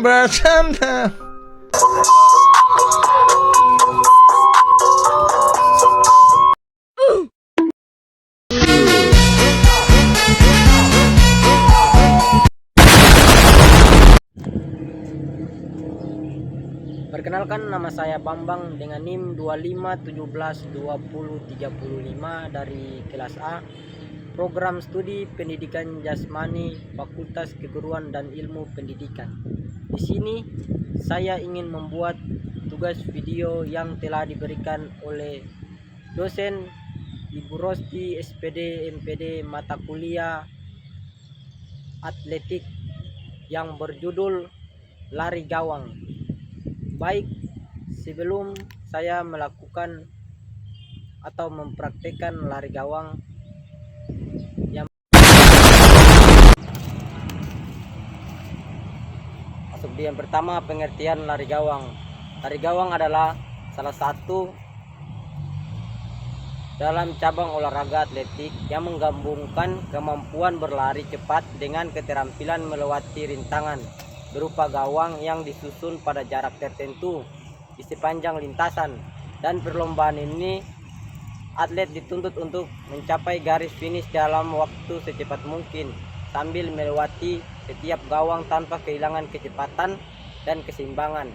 bercanda. Perkenalkan, nama saya Bambang dengan NIM 25172035 dari kelas A, program studi pendidikan jasmani, Fakultas Keguruan dan Ilmu Pendidikan. Di sini saya ingin membuat tugas video yang telah diberikan oleh dosen Ibu Rosti SPD MPD mata kuliah atletik yang berjudul lari gawang. Baik, sebelum saya melakukan atau mempraktikkan lari gawang yang masuk di yang pertama, pengertian lari gawang. Lari gawang adalah salah satu dalam cabang olahraga atletik yang menggabungkan kemampuan berlari cepat dengan keterampilan melewati rintangan berupa gawang yang disusun pada jarak tertentu di sepanjang lintasan. Dan perlombaan ini atlet dituntut untuk mencapai garis finish dalam waktu secepat mungkin sambil melewati setiap gawang tanpa kehilangan kecepatan dan keseimbangan.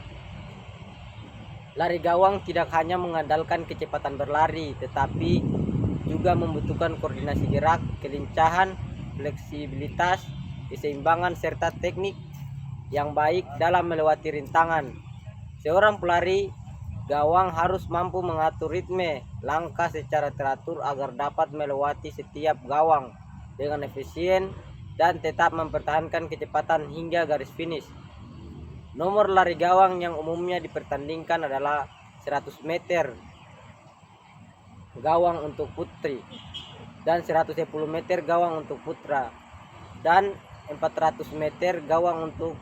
Lari gawang tidak hanya mengandalkan kecepatan berlari, tetapi juga membutuhkan koordinasi gerak, kelincahan, fleksibilitas, keseimbangan serta teknik yang baik dalam melewati rintangan. Seorang pelari gawang harus mampu mengatur ritme langkah secara teratur agar dapat melewati setiap gawang dengan efisien dan tetap mempertahankan kecepatan hingga garis finish. Nomor lari gawang yang umumnya dipertandingkan adalah 100 meter gawang untuk putri dan 110 meter gawang untuk putra dan 400 meter gawang untuk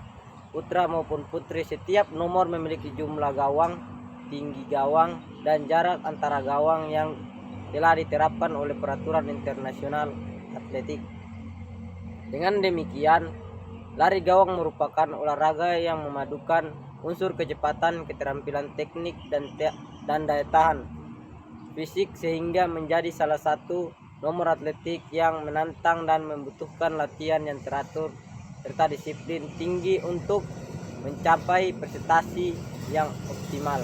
putra maupun putri. Setiap nomor memiliki jumlah gawang, tinggi gawang, dan jarak antara gawang yang telah diterapkan oleh peraturan internasional atletik. Dengan demikian, lari gawang merupakan olahraga yang memadukan unsur kecepatan, keterampilan teknik, dan daya tahan fisik sehingga menjadi salah satu nomor atletik yang menantang dan membutuhkan latihan yang teratur serta disiplin tinggi untuk mencapai prestasi yang optimal.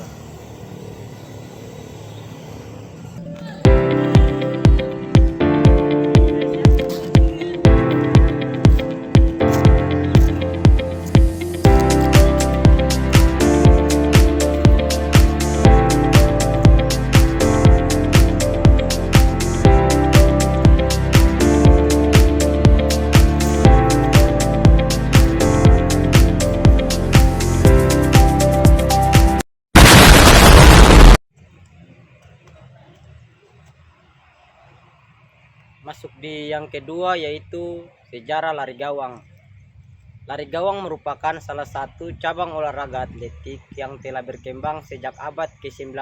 Masuk di yang kedua, yaitu sejarah lari gawang. Lari gawang merupakan salah satu cabang olahraga atletik yang telah berkembang sejak abad ke-19.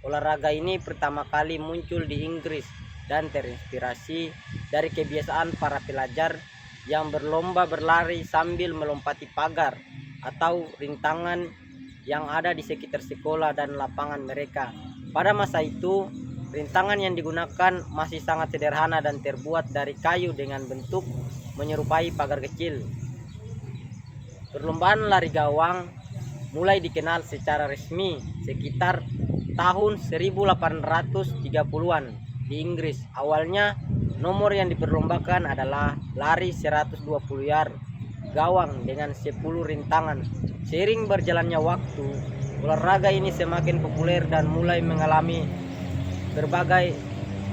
Olahraga ini pertama kali muncul di Inggris dan terinspirasi dari kebiasaan para pelajar yang berlomba berlari sambil melompati pagar atau rintangan yang ada di sekitar sekolah dan lapangan mereka. Pada masa itu, rintangan yang digunakan masih sangat sederhana dan terbuat dari kayu dengan bentuk menyerupai pagar kecil. Perlombaan lari gawang mulai dikenal secara resmi sekitar tahun 1830-an di Inggris. Awalnya nomor yang diperlombakan adalah lari 120 yard gawang dengan 10 rintangan. Seiring berjalannya waktu, olahraga ini semakin populer dan mulai mengalami berbagai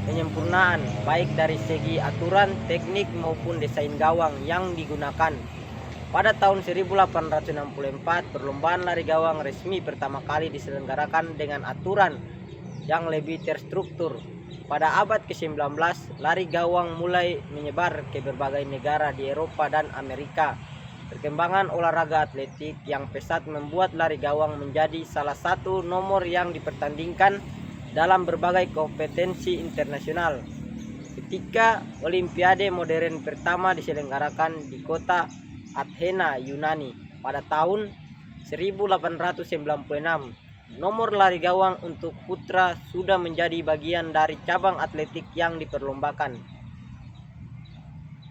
penyempurnaan baik dari segi aturan, teknik maupun desain gawang yang digunakan. Pada tahun 1864, perlombaan lari gawang resmi pertama kali diselenggarakan dengan aturan yang lebih terstruktur. Pada abad ke-19, lari gawang mulai menyebar ke berbagai negara di Eropa dan Amerika. Perkembangan olahraga atletik yang pesat membuat lari gawang menjadi salah satu nomor yang dipertandingkan dalam berbagai kompetensi internasional. Ketika Olimpiade modern pertama diselenggarakan di kota Athena, Yunani pada tahun 1896. Nomor lari gawang untuk putra sudah menjadi bagian dari cabang atletik yang diperlombakan.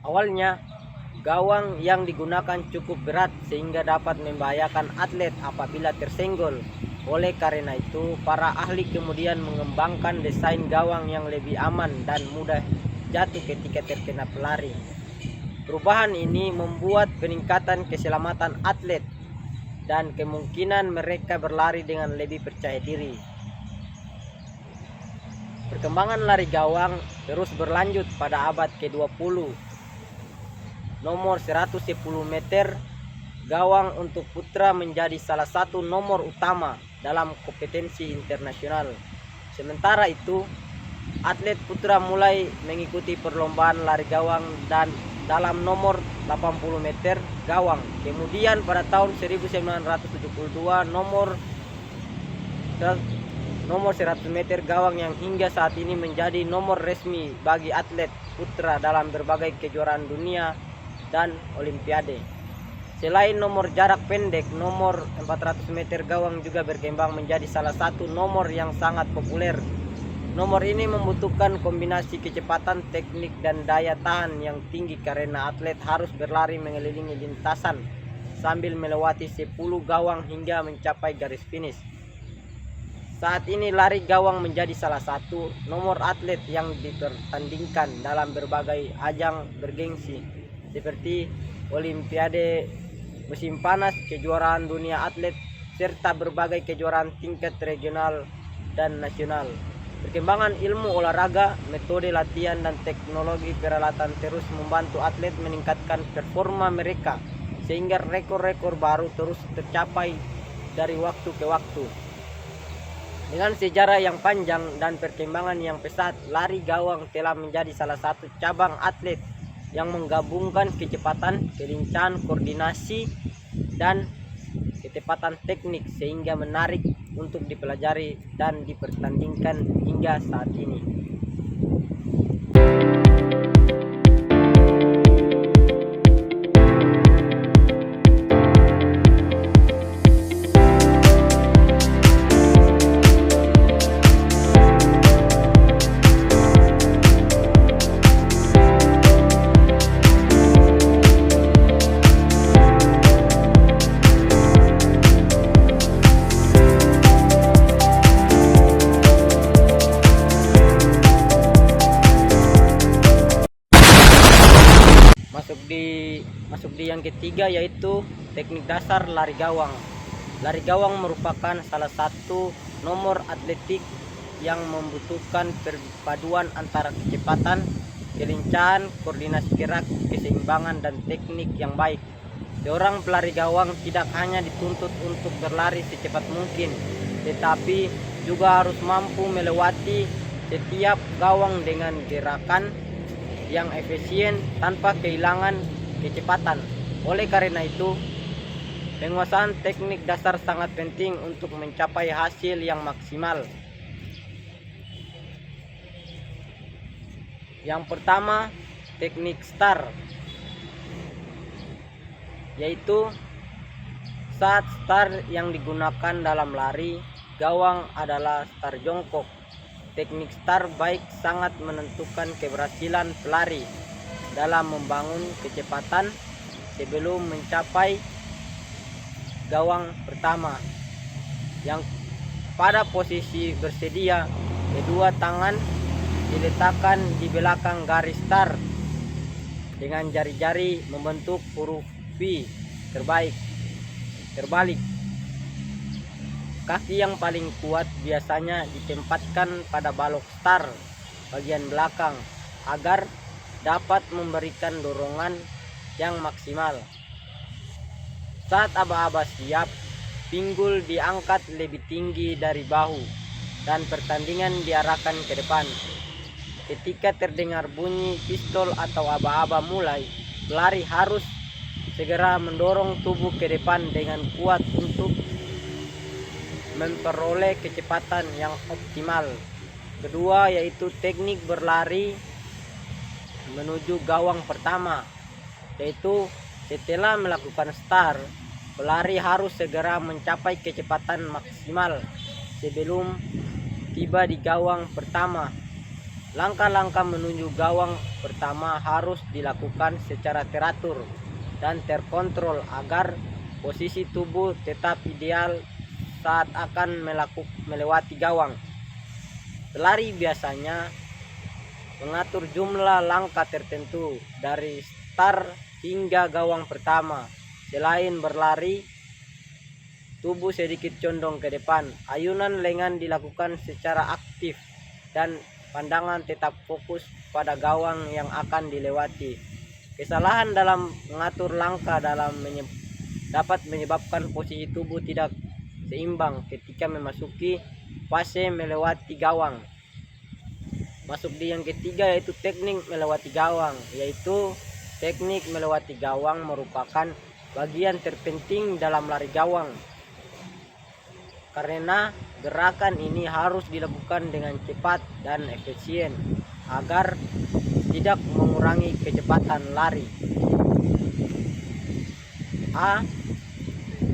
Awalnya, gawang yang digunakan cukup berat sehingga dapat membahayakan atlet apabila tersenggol. Oleh karena itu, para ahli kemudian mengembangkan desain gawang yang lebih aman dan mudah jatuh ketika terkena pelari. Perubahan ini membuat peningkatan keselamatan atlet dan kemungkinan mereka berlari dengan lebih percaya diri. Perkembangan lari gawang terus berlanjut pada abad ke-20. Nomor 110 meter gawang untuk putra menjadi salah satu nomor utama dalam kompetensi internasional. Sementara itu, atlet putra mulai mengikuti perlombaan lari gawang dan dalam nomor 80 meter gawang. Kemudian pada tahun 1972 nomor 100 meter gawang yang hingga saat ini menjadi nomor resmi bagi atlet putra dalam berbagai kejuaraan dunia dan olimpiade. Selain nomor jarak pendek, nomor 400 meter gawang juga berkembang menjadi salah satu nomor yang sangat populer. Nomor ini membutuhkan kombinasi kecepatan, teknik, dan daya tahan yang tinggi karena atlet harus berlari mengelilingi lintasan sambil melewati 10 gawang hingga mencapai garis finish. Saat ini lari gawang menjadi salah satu nomor atlet yang dipertandingkan dalam berbagai ajang bergengsi seperti Olimpiade musim panas, kejuaraan dunia atlet, serta berbagai kejuaraan tingkat regional dan nasional. Perkembangan ilmu olahraga, metode latihan, dan teknologi peralatan terus membantu atlet meningkatkan performa mereka sehingga rekor-rekor baru terus tercapai dari waktu ke waktu. Dengan sejarah yang panjang dan perkembangan yang pesat, lari gawang telah menjadi salah satu cabang atlet yang menggabungkan kecepatan, kelincahan, koordinasi, dan ketepatan teknik sehingga menarik untuk dipelajari dan dipertandingkan hingga saat ini. Masuk di yang ketiga, yaitu teknik dasar lari gawang. Lari gawang merupakan salah satu nomor atletik yang membutuhkan perpaduan antara kecepatan, kelincahan, koordinasi gerak, keseimbangan, dan teknik yang baik. Seorang pelari gawang tidak hanya dituntut untuk berlari secepat mungkin, tetapi juga harus mampu melewati setiap gawang dengan gerakan yang efisien tanpa kehilangan kecepatan. Oleh karena itu, penguasaan teknik dasar sangat penting untuk mencapai hasil yang maksimal. Yang pertama, teknik start, yaitu saat start yang digunakan dalam lari gawang adalah start jongkok. Teknik start baik sangat menentukan keberhasilan pelari dalam membangun kecepatan sebelum mencapai gawang pertama. Yang pada posisi bersedia, kedua tangan diletakkan di belakang garis start dengan jari-jari membentuk huruf V terbalik. Kaki yang paling kuat biasanya ditempatkan pada balok start bagian belakang agar dapat memberikan dorongan yang maksimal. Saat aba-aba siap, pinggul diangkat lebih tinggi dari bahu dan pertandingan diarahkan ke depan. Ketika terdengar bunyi pistol atau aba-aba mulai, pelari harus segera mendorong tubuh ke depan dengan kuat untuk memperoleh kecepatan yang optimal. Kedua, yaitu teknik berlari menuju gawang pertama, yaitu setelah melakukan start, pelari harus segera mencapai kecepatan maksimal sebelum tiba di gawang pertama. Langkah-langkah menuju gawang pertama harus dilakukan secara teratur dan terkontrol agar posisi tubuh tetap ideal saat akan melewati gawang. Pelari biasanya mengatur jumlah langkah tertentu dari start hingga gawang pertama. Selain berlari, tubuh sedikit condong ke depan. Ayunan lengan dilakukan secara aktif dan pandangan tetap fokus pada gawang yang akan dilewati. Kesalahan dalam mengatur langkah dapat menyebabkan posisi tubuh tidak seimbang ketika memasuki fase melewati gawang. Masuk di yang ketiga yaitu teknik melewati gawang. Teknik melewati gawang merupakan bagian terpenting dalam lari gawang, karena gerakan ini harus dilakukan dengan cepat dan efisien agar tidak mengurangi kecepatan lari. A.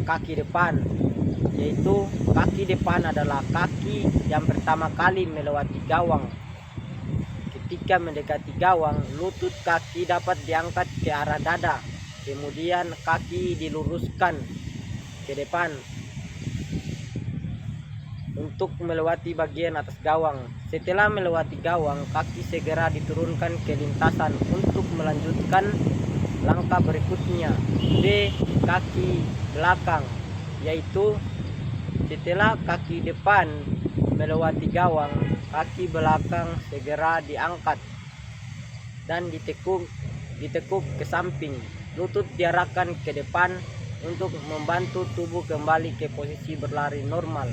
Kaki depan, yaitu kaki depan adalah kaki yang pertama kali melewati gawang. Ketika mendekati gawang, lutut kaki dapat diangkat ke arah dada, kemudian kaki diluruskan ke depan untuk melewati bagian atas gawang. Setelah melewati gawang, kaki segera diturunkan ke lintasan untuk melanjutkan langkah berikutnya. B. Kaki belakang, yaitu setelah kaki depan melewati gawang, kaki belakang segera diangkat dan ditekuk ke samping. Lutut diarahkan ke depan untuk membantu tubuh kembali ke posisi berlari normal.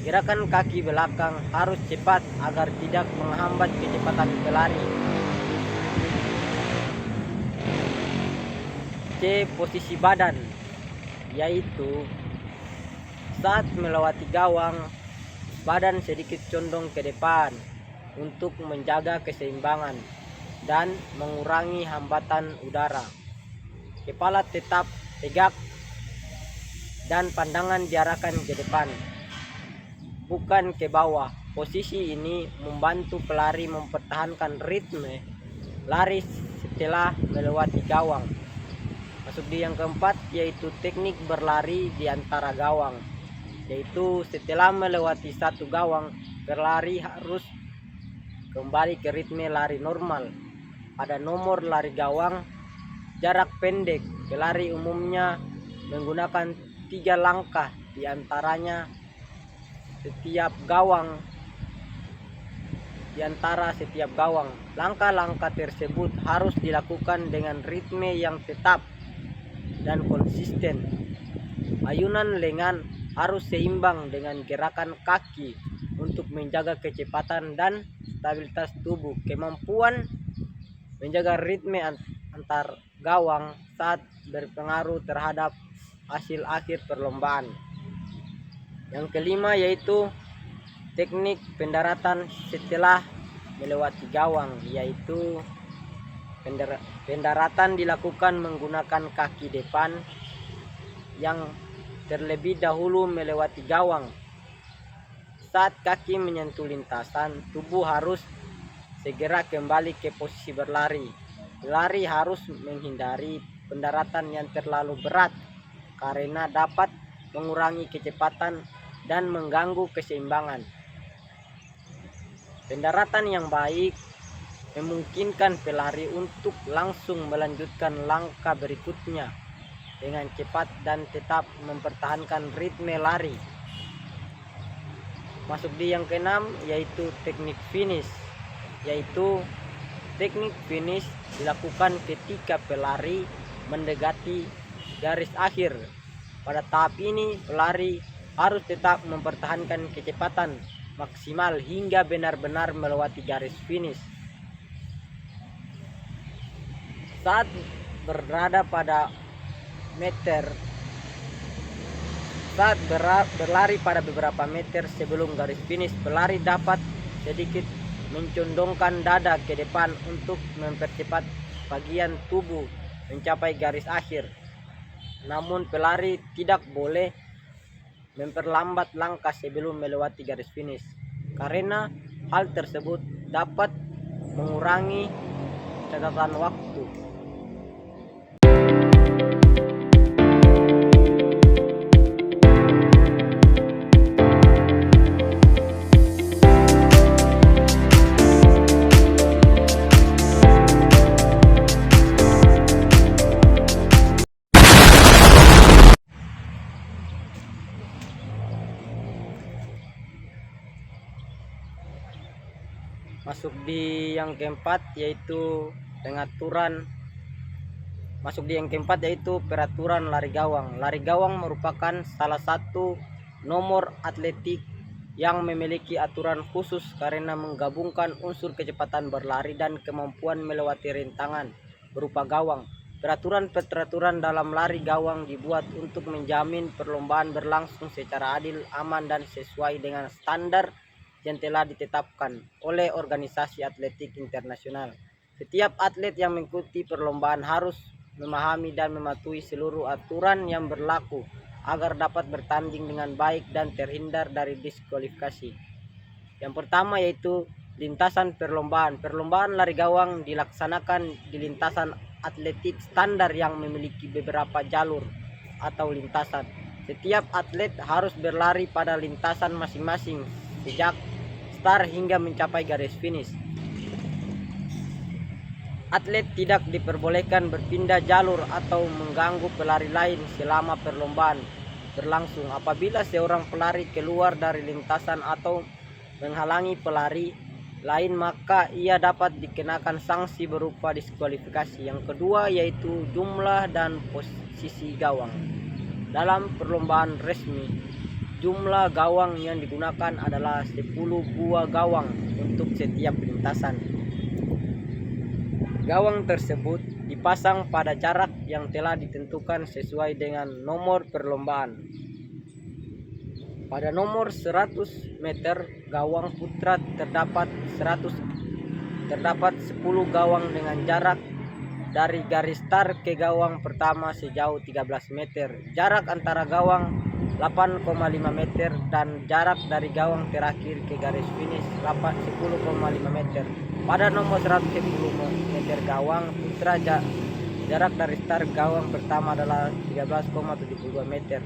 Gerakan kaki belakang harus cepat agar tidak menghambat kecepatan pelari. C. Posisi badan, yaitu saat melewati gawang, badan sedikit condong ke depan untuk menjaga keseimbangan dan mengurangi hambatan udara. Kepala tetap tegak dan pandangan diarahkan ke depan, bukan ke bawah. Posisi ini membantu pelari mempertahankan ritme lari setelah melewati gawang. Masuk di yang keempat yaitu teknik berlari di antara gawang, yaitu setelah melewati satu gawang, pelari harus kembali ke ritme lari normal. Pada nomor lari gawang jarak pendek, pelari umumnya menggunakan 3 langkah diantaranya setiap gawang. Langkah-langkah tersebut harus dilakukan dengan ritme yang tetap dan konsisten. Ayunan lengan harus seimbang dengan gerakan kaki untuk menjaga kecepatan dan stabilitas tubuh. Kemampuan menjaga ritme antar gawang saat berpengaruh terhadap hasil akhir perlombaan. Yang kelima yaitu teknik pendaratan setelah melewati gawang, yaitu pendaratan dilakukan menggunakan kaki depan yang terlebih dahulu melewati gawang. Saat kaki menyentuh lintasan, tubuh harus segera kembali ke posisi berlari. Pelari harus menghindari pendaratan yang terlalu berat karena dapat mengurangi kecepatan dan mengganggu keseimbangan. Pendaratan yang baik memungkinkan pelari untuk langsung melanjutkan langkah berikutnya dengan cepat dan tetap mempertahankan ritme lari. Masuk di yang keenam yaitu teknik finish, teknik finish dilakukan ketika pelari mendekati garis akhir. Pada tahap ini pelari harus tetap mempertahankan kecepatan maksimal hingga benar-benar melewati garis finish. Saat berada pada berlari pada beberapa meter sebelum garis finish, pelari dapat sedikit mencondongkan dada ke depan untuk mempercepat bagian tubuh mencapai garis akhir. Namun pelari tidak boleh memperlambat langkah sebelum melewati garis finish, karena hal tersebut dapat mengurangi catatan waktu. Masuk di yang keempat yaitu peraturan lari gawang. Lari gawang merupakan salah satu nomor atletik yang memiliki aturan khusus karena menggabungkan unsur kecepatan berlari dan kemampuan melewati rintangan berupa gawang. Peraturan dalam lari gawang dibuat untuk menjamin perlombaan berlangsung secara adil, aman, dan sesuai dengan standar yang telah ditetapkan oleh organisasi atletik internasional. Setiap atlet yang mengikuti perlombaan harus memahami dan mematuhi seluruh aturan yang berlaku agar dapat bertanding dengan baik dan terhindar dari diskualifikasi. Yang pertama yaitu lintasan perlombaan. Perlombaan lari gawang dilaksanakan di lintasan atletik standar yang memiliki beberapa jalur atau lintasan. Setiap atlet harus berlari pada lintasan masing-masing sejak start hingga mencapai garis finish. Atlet tidak diperbolehkan berpindah jalur atau mengganggu pelari lain selama perlombaan berlangsung. Apabila seorang pelari keluar dari lintasan atau menghalangi pelari lain, maka ia dapat dikenakan sanksi berupa diskualifikasi. Yang kedua yaitu jumlah dan posisi gawang. Dalam perlombaan resmi, jumlah gawang yang digunakan adalah 10 buah gawang untuk setiap lintasan. Gawang tersebut dipasang pada jarak yang telah ditentukan sesuai dengan nomor perlombaan. Pada nomor 100 meter gawang putra terdapat 10 gawang dengan jarak dari garis start ke gawang pertama sejauh 13 meter. Jarak antara gawang 8,5 meter dan jarak dari gawang terakhir ke garis finish 10,5 meter. Pada nomor 110 meter gawang putra jarak dari start gawang pertama adalah 13,72 meter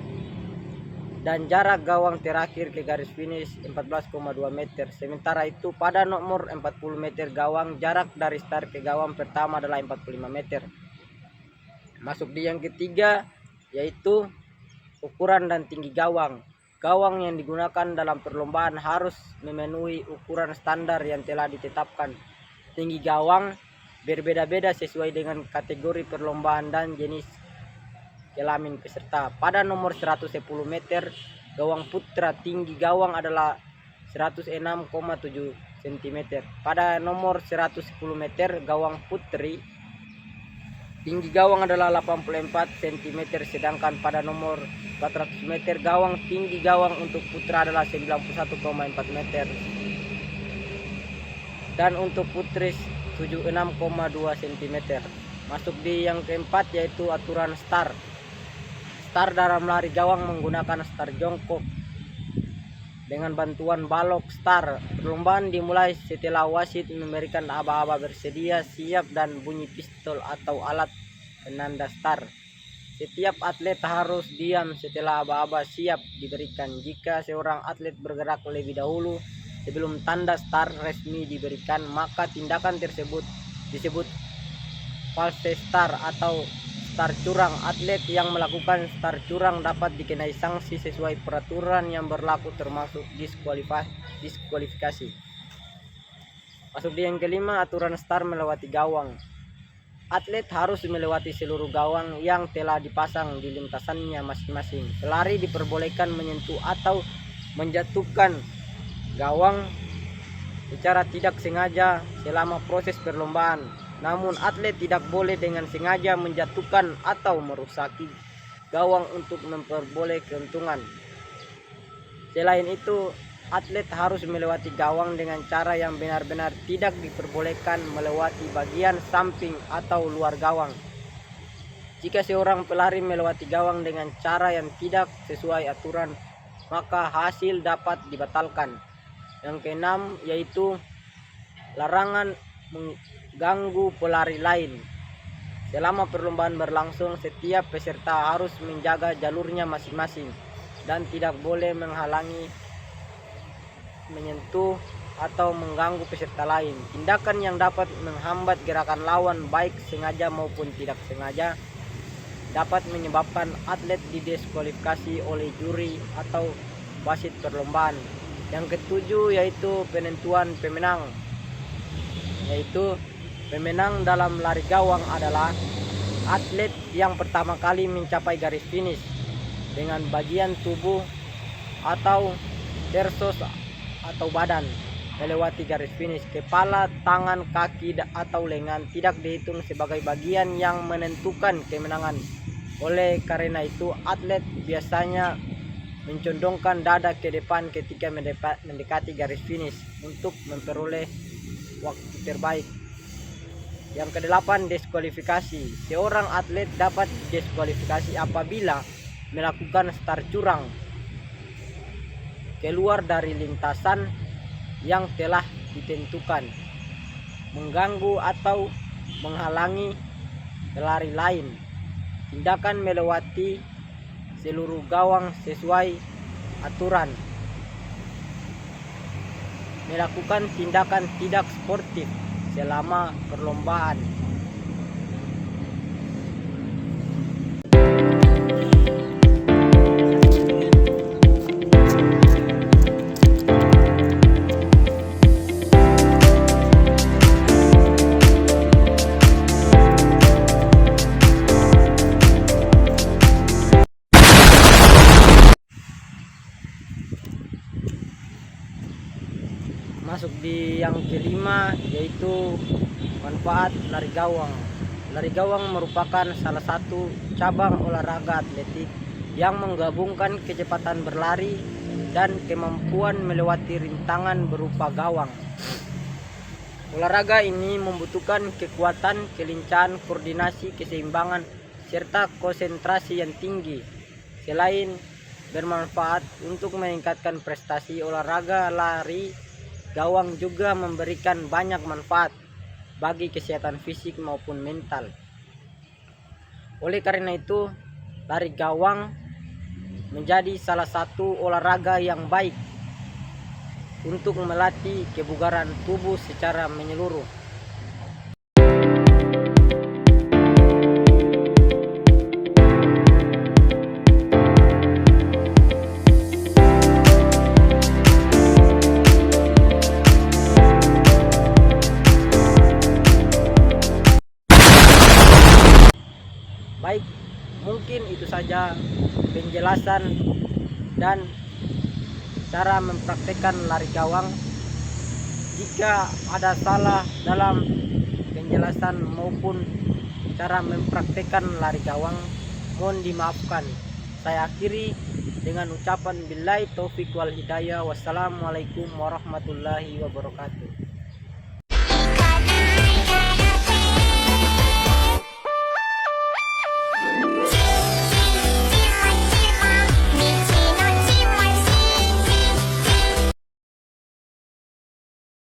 dan jarak gawang terakhir ke garis finish 14,2 meter. Sementara itu pada nomor 40 meter gawang jarak dari start ke gawang pertama adalah 45 meter. Masuk di yang ketiga yaitu ukuran dan tinggi gawang. Gawang yang digunakan dalam perlombaan harus memenuhi ukuran standar yang telah ditetapkan. Tinggi gawang berbeda-beda sesuai dengan kategori perlombaan dan jenis kelamin peserta. Pada nomor 110 meter gawang putra tinggi gawang adalah 106,7 cm. Pada nomor 110 meter gawang putri tinggi gawang adalah 84 cm, sedangkan pada nomor 400 meter gawang tinggi gawang untuk putra adalah 91,4 meter dan untuk putri 76,2 cm. Masuk di yang keempat yaitu aturan start. Start dalam lari gawang menggunakan start jongkok dengan bantuan balok start. Perlombaan dimulai setelah wasit memberikan aba-aba bersedia siap dan bunyi pistol atau alat penanda start. Setiap atlet harus diam setelah aba-aba siap diberikan. Jika seorang atlet bergerak lebih dahulu sebelum tanda start resmi diberikan, maka tindakan tersebut disebut false start atau start curang. Atlet yang melakukan start curang dapat dikenai sanksi sesuai peraturan yang berlaku termasuk diskualifikasi. Masuk di yang kelima, aturan start melewati gawang. Atlet harus melewati seluruh gawang yang telah dipasang di lintasannya masing-masing. Pelari diperbolehkan menyentuh atau menjatuhkan gawang secara tidak sengaja selama proses perlombaan. Namun atlet tidak boleh dengan sengaja menjatuhkan atau merusaki gawang untuk memperoleh keuntungan. Selain itu, atlet harus melewati gawang dengan cara yang benar-benar tidak diperbolehkan melewati bagian samping atau luar gawang. Jika seorang pelari melewati gawang dengan cara yang tidak sesuai aturan, maka hasil dapat dibatalkan. Yang keenam yaitu larangan mengganggu pelari lain. Selama perlombaan berlangsung, setiap peserta harus menjaga jalurnya masing-masing dan tidak boleh menghalangi, menyentuh, atau mengganggu peserta lain. Tindakan yang dapat menghambat gerakan lawan baik sengaja maupun tidak sengaja dapat menyebabkan atlet didiskualifikasi oleh juri atau wasit perlombaan. Yang ketujuh yaitu penentuan pemenang. Yaitu pemenang dalam lari gawang adalah atlet yang pertama kali mencapai garis finish dengan bagian tubuh atau tersos atau badan melewati garis finish. Kepala, tangan, kaki, atau lengan tidak dihitung sebagai bagian yang menentukan kemenangan. Oleh karena itu, atlet biasanya mencondongkan dada ke depan ketika mendekati garis finish untuk memperoleh waktu terbaik. Yang kedelapan, diskualifikasi. Seorang atlet dapat diskualifikasi apabila melakukan start curang, keluar dari lintasan yang telah ditentukan, mengganggu atau menghalangi pelari lain, tindakan melewati seluruh gawang sesuai aturan, melakukan tindakan tidak sportif selama perlombaan. Masuk di yang kelima yaitu manfaat lari gawang. Lari gawang merupakan salah satu cabang olahraga atletik yang menggabungkan kecepatan berlari dan kemampuan melewati rintangan berupa gawang. Olahraga ini membutuhkan kekuatan, kelincahan, koordinasi, keseimbangan, serta konsentrasi yang tinggi. Selain bermanfaat untuk meningkatkan prestasi, olahraga lari gawang juga memberikan banyak manfaat bagi kesehatan fisik maupun mental. Oleh karena itu, lari gawang menjadi salah satu olahraga yang baik untuk melatih kebugaran tubuh secara menyeluruh. Baik, mungkin itu saja penjelasan dan cara mempraktekkan lari gawang. Jika ada salah dalam penjelasan maupun cara mempraktekkan lari gawang, mohon dimaafkan. Saya akhiri dengan ucapan billahi taufik wal hidayah. Wassalamualaikum warahmatullahi wabarakatuh.